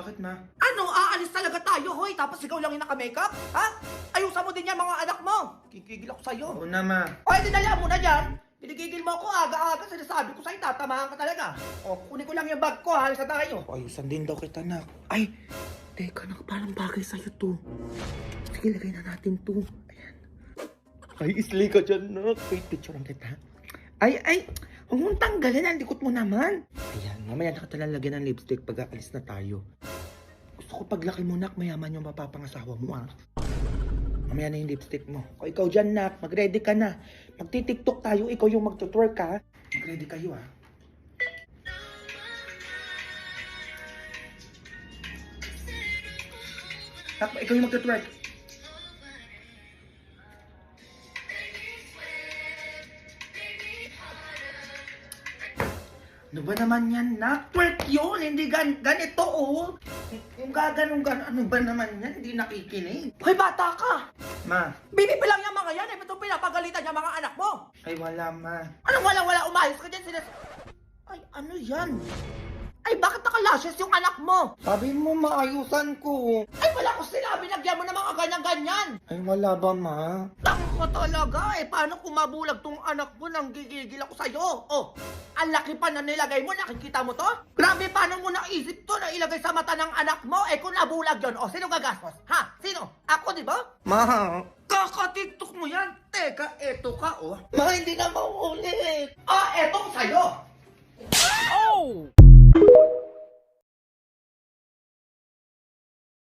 Bakit, ma? Ano, aalis talaga tayo, hoy? Tapos ikaw lang yung naka-makeup? Ha? Ayusan mo din yan mga anak mo. Kikigil ako sa'yo. Oo na, ma. O, dinala mo na dyan. Pinigigil mo ako aga-aga. Sinasabi ko sa'yo, tatamaan ka talaga. O, kunin ko lang yung bag ko, halis na tayo. Ayusan din daw kita, nak. Ay, teka na, parang bagay sa'yo to. Sige, lagay na natin to. Ayan. Ay, isli ka dyan, nak. Wait, picture lang kita. Ay, huwag mong tanggalin, ang likot mo naman. Ayan, mamaya na kita lang lagyan ng lipstick pag aalis na tayo. Gusto ko paglaki mo, nak, mayaman yung mapapangasawa mo, ah. Mamaya na yung lipstick mo. O ikaw dyan, nak. Mag-ready ka na. Magti-tiktok tayo. Ikaw yung mag-twerk, ha? Mag-ready kayo, ha? Nak, ikaw yung mag-twerk. Ano ba naman yan, nak? Twerk yun, hindi ganito, oh. Yung gaganong ano ba naman yan? Hindi nakikinig. Hoy, bata ka! Ma. Bibi pa lang yung mga yan, eh. Ba't pinapagalitan yung mga anak mo? Ay, wala, ma. Anong wala-wala, umayos ka dyan, Ay, ano yan? Ay, bakit nakalashes yung anak mo? Sabi mo, maayusan ko. Ay, wala ko sinabi, lagyan mo ng mga ganyan-ganyan. Ay, wala ba, ma? Tama ka talaga, eh. Paano kung mabulag tong anak mo nang gigigil ako sa'yo? Oh, ang laki pa na nilagay mo, nakikita mo to? Grabe, paano mo naisip to na ilagay sa mata ng anak mo? Eh, kung nabulag yun, oh, sino gagastos? Ha? Sino? Ako, di ba? Ma. Kakatiktok mo yan. Teka, eto ka, oh. Ma, hindi na mauulit. Ah, etong sa'yo. Oh!